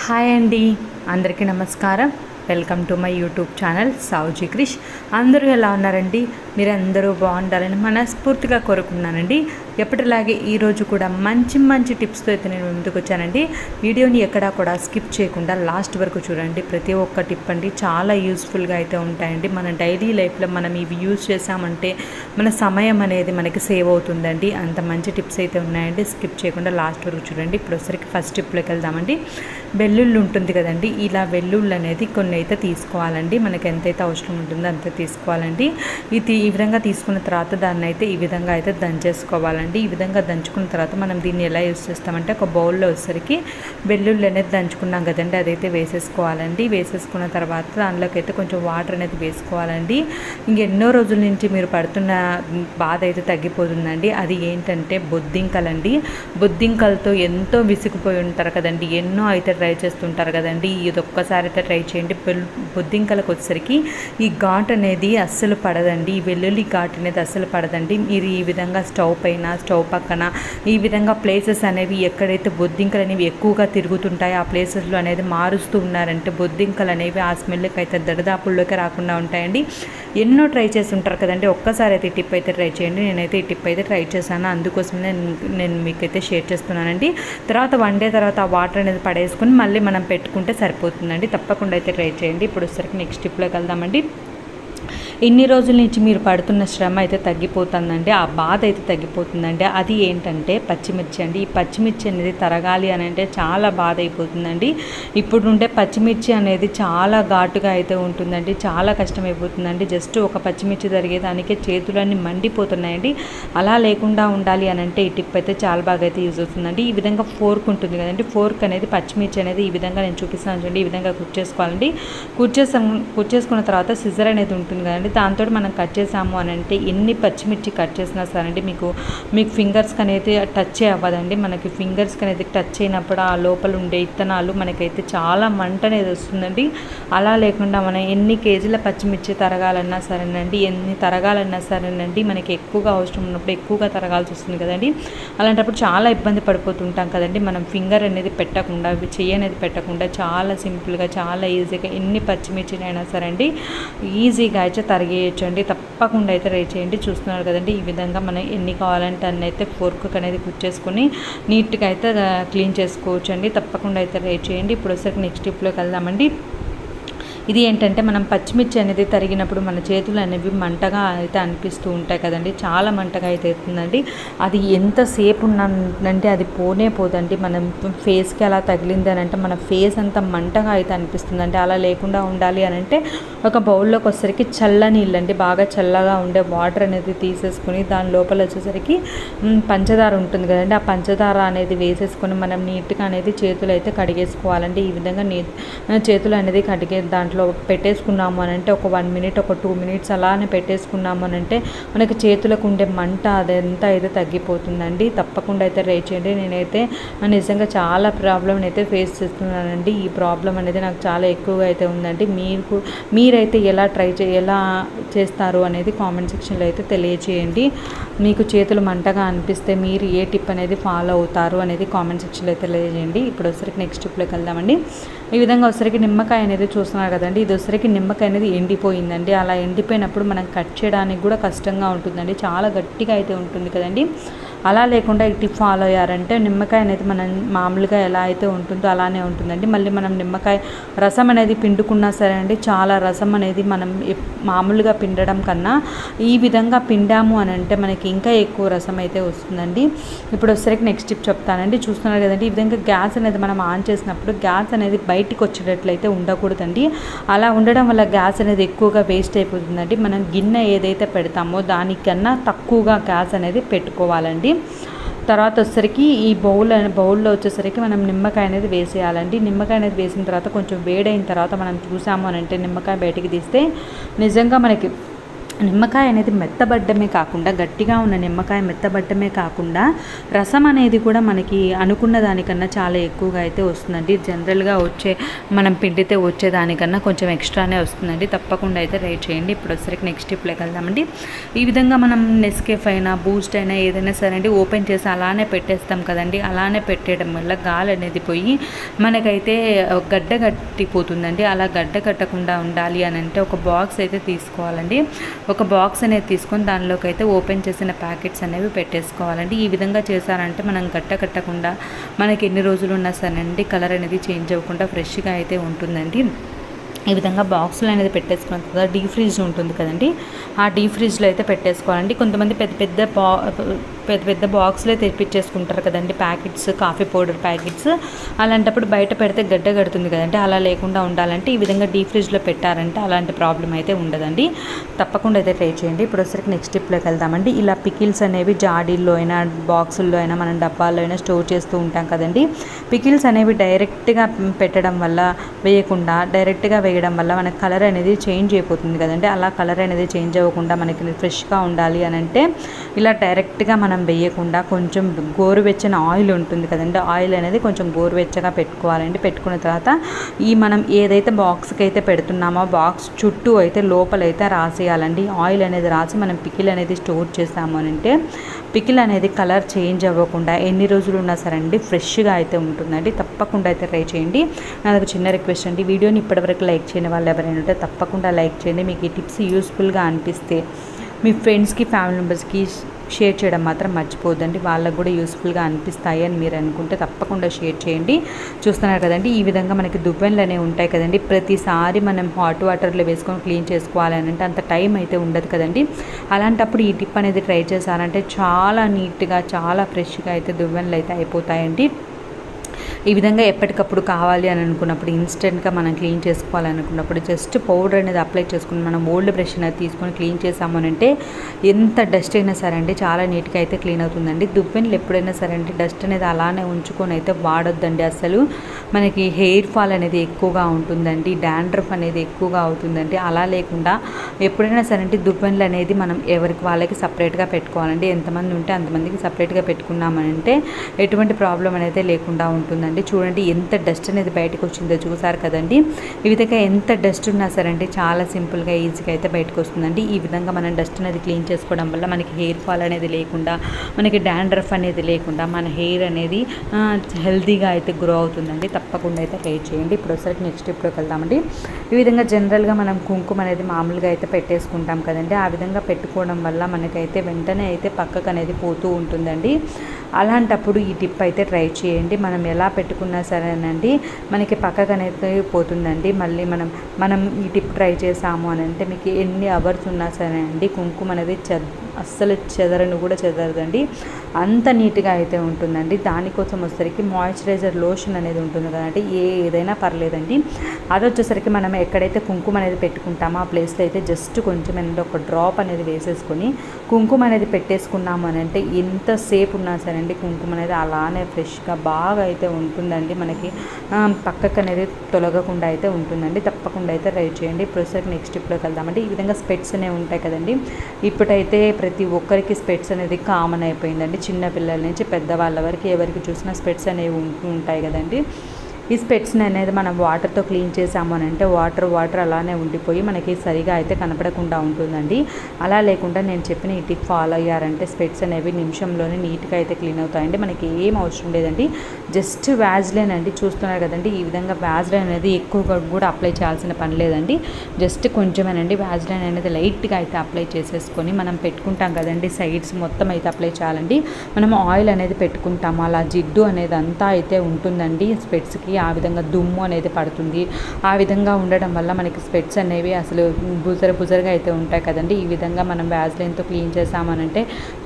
Hi అండి, అందరికీ నమస్కారం. Welcome to my YouTube channel Saoji Krish. అందరూ ఎలా ఉన్నారండి? మీరు అందరూ బాగుండాలని మనస్ఫూర్తిగా కోరుకున్నానండి. ఎప్పటిలాగే ఈరోజు కూడా మంచి మంచి టిప్స్తో అయితే నేను ముందుకు వచ్చానండి. వీడియోని ఎక్కడా కూడా స్కిప్ చేయకుండా లాస్ట్ వరకు చూడండి. ప్రతి ఒక్క టిప్ అండి చాలా యూస్ఫుల్గా అయితే ఉంటాయండి. మన డైలీ లైఫ్లో మనం ఇవి యూజ్ చేసామంటే మన సమయం అనేది మనకి సేవ్ అవుతుందండి. అంత మంచి టిప్స్ అయితే ఉన్నాయండి. స్కిప్ చేయకుండా లాస్ట్ వరకు చూడండి. ఇప్పుడు వచ్చరికి ఫస్ట్ టిప్లోకి వెళ్దామండి. వెల్లుల్లి ఉంటుంది కదండి, ఇలా వెల్లుల్లి అనేది కొన్ని అయితే తీసుకోవాలండి. మనకి ఎంతైతే అవసరం ఉంటుందో అంత తీసుకోవాలండి. ఈ విధంగా తీసుకున్న తర్వాత దాన్ని అయితే ఈ విధంగా అయితే దంచేసుకోవాలండి. ఈ విధంగా దంచుకున్న తర్వాత మనం దీన్ని ఎలా యూస్ చేస్తామంటే ఒక బౌల్లో వచ్చేసరికి వెల్లుల్లి అనేది దంచుకున్నాం కదండి, అదైతే వేసేసుకోవాలండి. వేసేసుకున్న తర్వాత దానిలోకి అయితే కొంచెం వాటర్ అనేది వేసుకోవాలండి. ఇంకెన్నో రోజుల నుంచి మీరు పడుతున్న బాధ అయితే తగ్గిపోతుందండి. అది ఏంటంటే బొద్దింకలండి. బొద్దింకలతో ఎంతో విసిగిపోయి ఉంటారు కదండి, ఎన్నో అయితే ట్రై చేస్తుంటారు కదండి. ఇది ఒక్కసారి అయితే ట్రై చేయండి. బొద్దింకలకు వచ్చేసరికి ఈ ఘాట్ అనేది అస్సలు పడదండి. ఈ వెల్లుల్లి ఘాట్ అనేది అస్సలు పడదండి. మీరు ఈ విధంగా స్టవ్ పైన, స్టవ్ పక్కన ఈ విధంగా ప్లేసెస్ అనేవి ఎక్కడైతే బొద్దింకలు అనేవి ఎక్కువగా తిరుగుతుంటాయో ఆ ప్లేసెస్లో అనేది మారుస్తూ ఉన్నారంటే బొద్దింకలు అనేవి ఆ స్మెల్కి అయితే దరిదాపుల్లోకి రాకుండా ఉంటాయండి. ఎన్నో ట్రై చేస్తుంటారు కదండి. ఒక్కసారి అయితే ఈ టిప్ అయితే ట్రై చేయండి. నేనైతే ఈ టిప్ అయితే ట్రై చేశాను, అందుకోసమే నేను మీకైతే షేర్ చేస్తున్నానండి. తర్వాత వన్ డే తర్వాత ఆ వాటర్ అనేది పడేసుకొని మళ్ళీ మనం పెట్టుకుంటే సరిపోతుందండి. తప్పకుండా అయితే ట్రై చేయండి. ఇప్పుడు వచ్చేసరికి నెక్స్ట్ టిప్లోకి వెళ్దామండి. ఇన్ని రోజుల నుంచి మీరు పడుతున్న శ్రమ అయితే తగ్గిపోతుందండి, ఆ బాధ అయితే తగ్గిపోతుందండి. అది ఏంటంటే పచ్చిమిర్చి అండి. ఈ పచ్చిమిర్చి అనేది తరగాలి అని అంటే చాలా బాధ అయిపోతుందండి. ఇప్పుడు ఉండే పచ్చిమిర్చి అనేది చాలా ఘాటుగా అయితే ఉంటుందండి, చాలా కష్టమైపోతుందండి. జస్ట్ ఒక పచ్చిమిర్చి తరిగేదానికే చేతులన్నీ మండిపోతున్నాయండి. అలా లేకుండా ఉండాలి అని అంటే ఈ టిప్ అయితే చాలా బాగా అయితే యూజ్ అవుతుందండి. ఈ విధంగా ఫోర్క్ ఉంటుంది కదండి, ఫోర్క్ అనేది పచ్చిమిర్చి అనేది ఈ విధంగా నేను చూపిస్తాను చూడండి. ఈ విధంగా కుక్ చేసుకోవాలండి. కుక్ చేసుకున్న తర్వాత సిజర్ అనేది ఉంటుంది కదండి, దాంతో మనం కట్ చేసాము అని అంటే ఎన్ని పచ్చిమిర్చి కట్ చేసినా సరే అండి మీకు ఫింగర్స్కి అనేది టచ్ అవ్వదండి. మనకి ఫింగర్స్కి అనేది టచ్ అయినప్పుడు ఆ లోపల ఉండే ఇత్తనాలు మనకైతే చాలా మంట అనేది వస్తుందండి. అలా లేకుండా మనం ఎన్ని కేజీల పచ్చిమిర్చి తరగాలన్నా సరేనండి, ఎన్ని తరగాలన్నా సరేనండి, మనకి ఎక్కువగా అవసరం ఉన్నప్పుడు ఎక్కువగా తరగాల్సి వస్తుంది కదండి. అలాంటప్పుడు చాలా ఇబ్బంది పడిపోతుంటాం కదండి. మనం ఫింగర్ అనేది పెట్టకుండా, చెయ్యి అనేది పెట్టకుండా చాలా సింపుల్గా, చాలా ఈజీగా ఎన్ని పచ్చిమిర్చినైనా సరే అండి ఈజీగా అయితే తరిగేయచ్చండి. తప్పకుండా అయితే ట్రై చేయండి. చూస్తున్నారు కదండి, ఈ విధంగా మనం ఎన్ని కావాలంటే అన్నీ అయితే ఫోర్క్ అనేది కుక్ చేసుకొని నీట్గా అయితే క్లీన్ చేసుకోవచ్చు అండి. తప్పకుండా అయితే ట్రై చేయండి. ఇప్పుడు వచ్చేసరికి నెక్స్ట్ టిప్లోకి వెళ్దామండి. ఇది ఏంటంటే మనం పచ్చిమిర్చి అనేది తరిగినప్పుడు మన చేతులు అనేవి మంటగా అయితే అనిపిస్తూ ఉంటాయి కదండి, చాలా మంటగా అయితే అవుతుందండి. అది ఎంతసేపు ఉన్నంటే అది పోనే పోదండి. మనం ఫేస్కి అలా తగిలింది అని అంటే మన ఫేస్ అంతా మంటగా అయితే అనిపిస్తుందండి. అలా లేకుండా ఉండాలి అని అంటే ఒక బౌల్లోకి వచ్చేసరికి చల్ల నీళ్ళండి, బాగా చల్లగా ఉండే వాటర్ అనేది తీసేసుకొని దాని లోపల వచ్చేసరికి పంచదార ఉంటుంది కదండి, ఆ పంచదార అనేది వేసేసుకొని మనం నీట్గా అనేది చేతులు అయితే కడిగేసుకోవాలండి. ఈ విధంగా చేతులు అనేది దాంట్లో పెట్టేసుకున్నాము అని అంటే ఒక 1 మినిట్, ఒక 2 మినిట్స్ అలానే పెట్టేసుకున్నాము అని అంటే మనకి చేతులకు ఉండే మంట అదంతా అయితే తగ్గిపోతుందండి. తప్పకుండా అయితే ట్రై చేయండి. నేనైతే నిజంగా చాలా ప్రాబ్లమ్ అయితే ఫేస్ చేస్తున్నానండి. ఈ ప్రాబ్లం అనేది నాకు చాలా ఎక్కువగా అయితే ఉందండి. మీరైతే ఎలా ఎలా చేస్తారు అనేది కామెంట్ సెక్షన్లో అయితే తెలియచేయండి. మీకు చేతులు మంటగా అనిపిస్తే మీరు ఏ టిప్ అనేది ఫాలో అవుతారు అనేది కామెంట్ సెక్షన్లో అయితే తెలియజేయండి. ఇప్పుడు వచ్చరికి నెక్స్ట్ టిప్లోకి వెళ్దామండి. ఈ విధంగా వచ్చరికి నిమ్మకాయ అనేది చూస్తున్నారు కదండి, ఇది వచ్చరికి నిమ్మకాయ అనేది ఎండిపోయిందండి. అలా ఎండిపోయినప్పుడు మనం కట్ చేయడానికి కూడా కష్టంగా ఉంటుందండి, చాలా గట్టిగా అయితే ఉంటుంది కదండి. అలా లేకుండా ఈ టిప్ ఫాలో అయ్యారంటే నిమ్మకాయ అనేది మనం మామూలుగా ఎలా అయితే ఉంటుందో అలానే ఉంటుందండి. మళ్ళీ మనం నిమ్మకాయ రసం అనేది పిండుకున్నా సరే అండి, చాలా రసం అనేది మనం మామూలుగా పిండడం కన్నా ఈ విధంగా పిండాము అని అంటే మనకి ఇంకా ఎక్కువ రసం అయితే వస్తుందండి. ఇప్పుడు వచ్చేసరికి నెక్స్ట్ టిప్ చెప్తానండి. చూస్తున్నారు కదండి, ఈ విధంగా గ్యాస్ అనేది మనం ఆన్ చేసినప్పుడు గ్యాస్ అనేది బయటికి వచ్చేటట్లయితే ఉండకూడదండి. అలా ఉండడం వల్ల గ్యాస్ అనేది ఎక్కువగా వేస్ట్ అయిపోతుందండి. మనం గిన్నె ఏదైతే పెడతామో దానికన్నా తక్కువగా గ్యాస్ అనేది పెట్టుకోవాలండి. తర్వాత వచ్చేసరికి ఈ బౌల్లో వచ్చేసరికి మనం నిమ్మకాయ అనేది వేసేయాలండి. నిమ్మకాయ అనేది వేసిన తర్వాత కొంచెం వేడైన తర్వాత మనం చూసాము అని అంటే నిమ్మకాయ బయటికి తీస్తే నిజంగా మనకి నిమ్మకాయ అనేది మెత్తబడ్డమే కాకుండా, గట్టిగా ఉన్న నిమ్మకాయ మెత్తబడ్డమే కాకుండా రసం అనేది కూడా మనకి అనుకున్న దానికన్నా చాలా ఎక్కువగా అయితే వస్తుందండి. జనరల్గా మనం పిండితే వచ్చేదానికన్నా కొంచెం ఎక్స్ట్రానే వస్తుందండి. తప్పకుండా అయితే ట్రై చేయండి. ఇప్పుడు వచ్చేసరికి నెక్స్ట్ స్టెప్లోకి వెళ్దామండి. ఈ విధంగా మనం నెస్కేఫ్ అయినా బూస్ట్ అయినా ఏదైనా సరే అండి ఓపెన్ చేసి అలానే పెట్టేస్తాం కదండి. అలానే పెట్టేయడం వల్ల గాలి అనేది పోయి మనకైతే గడ్డ కట్టిపోతుందండి. అలా గడ్డ కట్టకుండా ఉండాలి అని అంటే ఒక బాక్స్ అయితే తీసుకోవాలండి. ఒక బాక్స్ అనేది తీసుకొని దానిలోకి అయితే ఓపెన్ చేసిన ప్యాకెట్స్ అనేవి పెట్టేసుకోవాలండి. ఈ విధంగా చేశారంటే మనం కట్టకుండా మనకి ఎన్ని రోజులు ఉన్నా సరేనండి కలర్ అనేది చేంజ్ అవ్వకుండా ఫ్రెష్గా అయితే ఉంటుందండి. ఈ విధంగా బాక్సులు అనేది పెట్టేసుకున్న తర్వాత డీప్ ఫ్రిడ్జ్ ఉంటుంది కదండి, ఆ డీప్ ఫ్రిడ్జ్లో అయితే పెట్టేసుకోవాలండి. కొంతమంది పెద్ద పెద్ద బాక్స్లే తెప్పించేసుకుంటారు కదండి, ప్యాకెట్స్, కాఫీ పౌడర్ ప్యాకెట్స్. అలాంటప్పుడు బయట పెడితే గడ్డ కడుతుంది కదండి. అలా లేకుండా ఉండాలంటే ఈ విధంగా డీప్ ఫ్రిడ్జ్లో పెట్టారంటే అలాంటి ప్రాబ్లం అయితే ఉండదండి. తప్పకుండా అయితే ట్రై చేయండి. ఇప్పుడు వచ్చరికి నెక్స్ట్ స్టెప్లోకి వెళ్దామండి. ఇలా పికిల్స్ అనేవి జాడీల్లో అయినా బాక్సుల్లో అయినా మనం డబ్బాల్లో అయినా స్టోర్ చేస్తూ ఉంటాం కదండి. పికిల్స్ అనేవి డైరెక్ట్గా పెట్టడం వల్ల వేయకుండా డైరెక్ట్గా వేయడం వల్ల మనకి కలర్ అనేది చేంజ్ అయిపోతుంది కదండి. అలా కలర్ అనేది చేంజ్ అవ్వకుండా మనకి ఫ్రెష్గా ఉండాలి అని అంటే ఇలా డైరెక్ట్గా మనం వేయకుండా కొంచెం గోరువెచ్చని ఆయిల్ ఉంటుంది కదండి, ఆయిల్ అనేది కొంచెం గోరువెచ్చగా పెట్టుకోవాలండి. పెట్టుకున్న తర్వాత మనం ఏదైతే బాక్స్కి అయితే పెడుతున్నామో బాక్స్ చుట్టూ అయితే లోపలైతే రాసేయాలండి. ఆయిల్ అనేది రాసి మనం పికిల్ అనేది స్టోర్ చేస్తాము అని అంటే పికిల్ అనేది కలర్ చేంజ్ అవ్వకుండా ఎన్ని రోజులు ఉన్నా సరే అండి ఫ్రెష్గా అయితే ఉంటుందండి. తప్పకుండా అయితే ట్రై చేయండి. నాది చిన్న రిక్వెస్ట్ అండి, వీడియోని ఇప్పటివరకు లైక్ చేయని వాళ్ళు ఎవరైనా ఉంటే తప్పకుండా లైక్ చేయండి. మీకు ఈ టిప్స్ యూస్ఫుల్గా అనిపిస్తే మీ ఫ్రెండ్స్కి, ఫ్యామిలీ మెంబర్స్కి షేర్ చేయడం మాత్రం మర్చిపోద్దండి. వాళ్ళకు కూడా యూస్ఫుల్గా అనిపిస్తాయి అని మీరు అనుకుంటే తప్పకుండా షేర్ చేయండి. చూస్తున్నారు కదండి, ఈ విధంగా మనకి దువ్వెనలు అనేవి ఉంటాయి కదండి. ప్రతిసారి మనం హాట్ వాటర్లో వేసుకొని క్లీన్ చేసుకోవాలని అంటే అంత టైం అయితే ఉండదు కదండి. అలాంటప్పుడు ఈ టిప్ అనేది ట్రై చేశారంటే చాలా నీట్గా, చాలా ఫ్రెష్గా అయితే దువ్వెనలు అయితే అయిపోతాయండి. ఈ విధంగా ఎప్పటికప్పుడు కావాలి అని అనుకున్నప్పుడు, ఇన్స్టెంట్గా మనం క్లీన్ చేసుకోవాలనుకున్నప్పుడు జస్ట్ పౌడర్ అనేది అప్లై చేసుకుని మనం ఓల్డ్ బ్రష్ అనేది తీసుకొని క్లీన్ చేసామనంటే ఎంత డస్ట్ అయినా సరే అండి చాలా నీట్గా అయితే క్లీన్ అవుతుందండి. దువ్వెనలు ఎప్పుడైనా సరే అండి డస్ట్ అనేది అలానే ఉంచుకొని అయితే వాడొద్దండి. అసలు మనకి హెయిర్ ఫాల్ అనేది ఎక్కువగా ఉంటుందండి, డాండ్రఫ్ అనేది ఎక్కువగా అవుతుందండి. అలా లేకుండా ఎప్పుడైనా సరే అంటే దువ్వెనలు అనేది మనం ఎవరికి వాళ్ళకి సపరేట్గా పెట్టుకోవాలండి. ఎంతమంది ఉంటే అంతమందికి సపరేట్గా పెట్టుకున్నామనంటే ఎటువంటి ప్రాబ్లం అనేది లేకుండా ఉంటుందండి. చూడండి ఎంత డస్ట్ అనేది బయటకు వచ్చిందో చూసారు కదండి. ఈ విధంగా ఎంత డస్ట్ ఉన్నా సరే అంటే చాలా సింపుల్గా ఈజీగా అయితే బయటకు వస్తుందండి. ఈ విధంగా మనం డస్ట్ అనేది క్లీన్ చేసుకోవడం వల్ల మనకి హెయిర్ ఫాల్ అనేది లేకుండా, మనకి డాండ్రఫ్ అనేది లేకుండా మన హెయిర్ అనేది హెల్తీగా అయితే గ్రో అవుతుందండి. తప్పకుండా అయితే ట్రై చేయండి. ఇప్పుడు ఒకసారి నెక్స్ట్ స్టెప్లోకి వెళ్దామండి. ఈ విధంగా జనరల్గా మనం కుంకుమ అనేది మామూలుగా అయితే పెట్టేసుకుంటాం కదండి. ఆ విధంగా పెట్టుకోవడం వల్ల మనకైతే వెంటనే అయితే పక్కకు అనేది పోతూ ఉంటుందండి. అలాంటప్పుడు ఈ టిప్ అయితే ట్రై చేయండి. మనం ఎలా పెట్టుకున్నా సరేనండి మనకి పక్కకు అనేది పోతుందండి. మళ్ళీ మనం ఈ టిప్ ట్రై చేసాము అని అంటే మీకు ఎన్ని అవర్స్ ఉన్నా సరే అండి కుంకుమ అనేది అస్సలు చెదరదండి. అంత నీట్గా అయితే ఉంటుందండి. దానికోసం వచ్చేసరికి మాయిశ్చరైజర్ లోషన్ అనేది ఉంటుంది కదండి, ఏదైనా పర్లేదండి. అది వచ్చేసరికి మనం ఎక్కడైతే కుంకుమ అనేది పెట్టుకుంటామో ఆ ప్లేస్లో అయితే జస్ట్ కొంచెం ఒక డ్రాప్ అనేది వేసేసుకొని కుంకుమ అనేది పెట్టేసుకున్నాము అని అంటే ఎంతసేపు ఉన్నా సరే అండి కుంకుమ అనేది అలానే ఫ్రెష్గా బాగా అయితే ఉంటుందండి. మనకి పక్కకు అనేది తొలగకుండా అయితే ఉంటుందండి. తప్పకుండా అయితే ట్రై చేయండి. ఇప్పుడు నెక్స్ట్ స్టెప్లోకి వెళ్దామండి. ఈ విధంగా స్పెట్స్ అనేవి ఉంటాయి కదండి. ఇప్పుడైతే ప్రతి ఒక్కరికి స్పెట్స్ అనేది కామన్ అయిపోయిందండి. చిన్న పిల్లల నుంచి పెద్దవాళ్ళ వరకు ఎవరికి చూసినా స్పెట్స్ అనేవి ఉంటాయి కదండి. ఈ స్పెట్స్ని అనేది మనం వాటర్తో క్లీన్ చేసాము అని అంటే వాటర్ అలానే ఉండిపోయి మనకి సరిగా అయితే కనపడకుండా ఉంటుందండి. అలా లేకుండా నేను చెప్పిన ఈ టిప్ ఫాలో అయ్యారంటే స్పెట్స్ అనేవి నిమిషంలోనే నీట్గా అయితే క్లీన్ అవుతాయండి. మనకి ఏం అవసరం లేదండి. జస్ట్ వ్యాజ్లైన్ అండి, చూస్తున్నారు కదండి. ఈ విధంగా వ్యాజ్లైన్ అనేది ఎక్కువగా కూడా అప్లై చేయాల్సిన పని లేదండి. జస్ట్ కొంచెమేనండి వ్యాజ్లైన్ అనేది లైట్గా అయితే అప్లై చేసేసుకొని మనం పెట్టుకుంటాం కదండి, సైడ్స్ మొత్తం అయితే అప్లై చేయాలండి. మనం ఆయిల్ అనేది పెట్టుకుంటాము, అలా జిడ్డు అనేది అంతా అయితే ఉంటుందండి స్పెట్స్కి. ఆ విధంగా దుమ్ము అనేది పడుతుంది. ఆ విధంగా ఉండడం వల్ల మనకి స్పెట్స్ అనేవి అసలు బుజరగా అయితే ఉంటాయి కదండి. ఈ విధంగా మనం వ్యాజ్లైన్తో క్లీన్ చేసామనంటే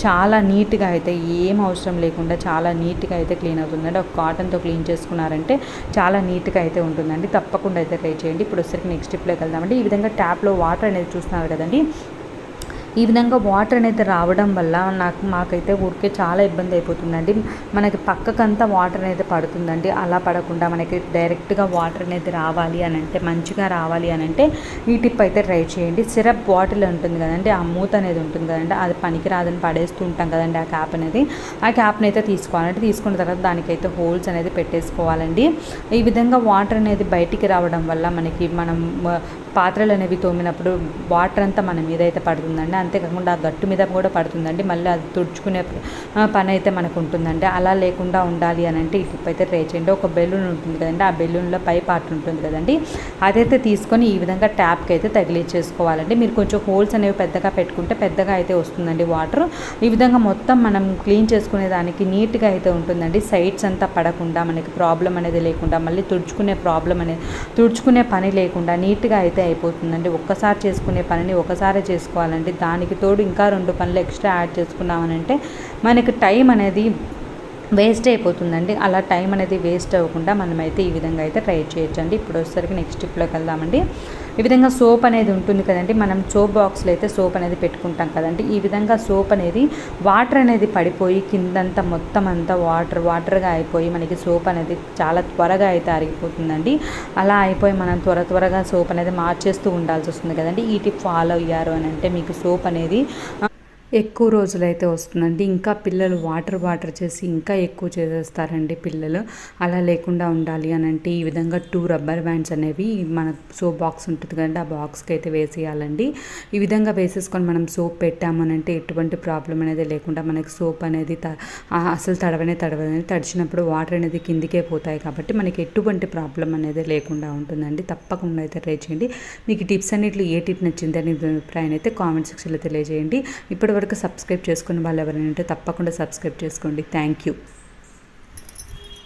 చాలా నీట్గా అయితే ఏం అవసరం లేకుండా చాలా నీట్గా అయితే క్లీన్ అవుతుందండి. ఒక కాటన్తో క్లీన్ చేసుకున్నారంటే చాలా నీట్గా అయితే ఉంటుందండి. తప్పకుండా అయితే ట్రై చేయండి. ఇప్పుడు వచ్చరికి నెక్స్ట్ స్టెప్లోకి వెళ్దామండి. ఈ విధంగా ట్యాప్లో వాటర్ అనేది చూస్తున్నారు కదండి. ఈ విధంగా వాటర్ అనేది రావడం వల్ల మాకైతే ఊరికే చాలా ఇబ్బంది అయిపోతుందండి. మనకి పక్కకంతా వాటర్ అనేది పడుతుందండి. అలా పడకుండా మనకి డైరెక్ట్గా వాటర్ అనేది రావాలి అని అంటే, మంచిగా రావాలి అని అంటే ఈ టిప్ అయితే ట్రై చేయండి. సిరప్ బాటిల్ ఉంటుంది కదండి, ఆ మూత అనేది ఉంటుంది కదండి, అది పనికిరాదని పడేస్తూ ఉంటాం కదండి ఆ క్యాప్ని అయితే తీసుకోవాలంటే, తీసుకున్న తర్వాత దానికైతే హోల్స్ అనేది పెట్టేసుకోవాలండి. ఈ విధంగా వాటర్ అనేది బయటికి రావడం వల్ల మనం పాత్రలు అనేవి తోమినప్పుడు వాటర్ అంతా మన మీద అయితే పడుతుందండి. అంతేకాకుండా ఆ గట్టు మీద కూడా పడుతుందండి. మళ్ళీ అది తుడుచుకునే పని అయితే మనకు ఉంటుందండి. అలా లేకుండా ఉండాలి అని అంటే ఈ టిప్ అయితే ట్రై చేయండి. ఒక బెలూన్ ఉంటుంది కదండి, ఆ బెలూన్లో పై పార్ట్ ఉంటుంది కదండి, అదైతే తీసుకొని ఈ విధంగా ట్యాప్కి అయితే తగిలించేసుకోవాలండి. మీరు కొంచెం హోల్స్ అనేవి పెద్దగా పెట్టుకుంటే పెద్దగా అయితే వస్తుందండి వాటర్. ఈ విధంగా మొత్తం మనం క్లీన్ చేసుకునే దానికి నీట్గా అయితే ఉంటుందండి. సైడ్స్ అంతా పడకుండా మనకి ప్రాబ్లం అనేది లేకుండా, మళ్ళీ తుడుచుకునే పని లేకుండా నీట్గా అయితే అయిపోతుందండి. ఒక్కసారి చేసుకునే పనిని ఒకసారి చేసుకోవాలండి. దానికి తోడు ఇంకా 2 పనులు ఎక్స్ట్రా యాడ్ చేసుకున్నామనంటే మనకి టైం అనేది వేస్ట్ అయిపోతుందండి. అలా టైం అనేది వేస్ట్ అవ్వకుండా మనమైతే ఈ విధంగా అయితే ట్రై చేయొచ్చండి. ఇప్పుడు వచ్చేసరికి నెక్స్ట్ టిప్లోకి వెళ్దామండి. ఈ విధంగా సోప్ అనేది ఉంటుంది కదండి, మనం సోప్ బాక్స్లో అయితే సోప్ అనేది పెట్టుకుంటాం కదండి. ఈ విధంగా సోప్ అనేది వాటర్ అనేది పడిపోయి కిందంతా మొత్తం అంతా వాటర్గా అయిపోయి మనకి సోప్ అనేది చాలా త్వరగా అయితే అరిగిపోతుందండి. అలా అయిపోయి మనం త్వరగా సోప్ అనేది మార్చేస్తూ ఉండాల్సి వస్తుంది కదండి. ఈ టిప్ ఫాలో అయ్యారు అని అంటే మీకు సోప్ అనేది ఎక్కువ రోజులైతే వస్తుందండి. ఇంకా పిల్లలు వాటర్ చేసి ఇంకా ఎక్కువ చేసేస్తారండి పిల్లలు. అలా లేకుండా ఉండాలి అని అంటే ఈ విధంగా 2 రబ్బర్ బ్యాండ్స్ అనేవి మన సోప్ బాక్స్ ఉంటుంది కదండి, ఆ బాక్స్కి అయితే వేసేయాలండి. ఈ విధంగా వేసేసుకొని మనం సోప్ పెట్టామనంటే ఎటువంటి ప్రాబ్లం అనేది లేకుండా మనకి సోప్ అనేది అసలు తడవనే తడిచినప్పుడు వాటర్ అనేది కిందికే పోతాయి కాబట్టి మనకి ఎటువంటి ప్రాబ్లం అనేది లేకుండా ఉంటుందండి. తప్పకుండా అయితే ట్రై చేయండి. మీకు టిప్స్ అన్నిట్లో ఏ టిప్ నచ్చింది అనే అభిప్రాయం అయితే కామెంట్ సెక్షన్లో తెలియజేయండి. ఇప్పటివరకు సబ్స్క్రైబ్ చేసుకున్న వాళ్ళు ఎవరైనా ఉంటే తప్పకుండా సబ్స్క్రైబ్ చేసుకోండి. Thank you.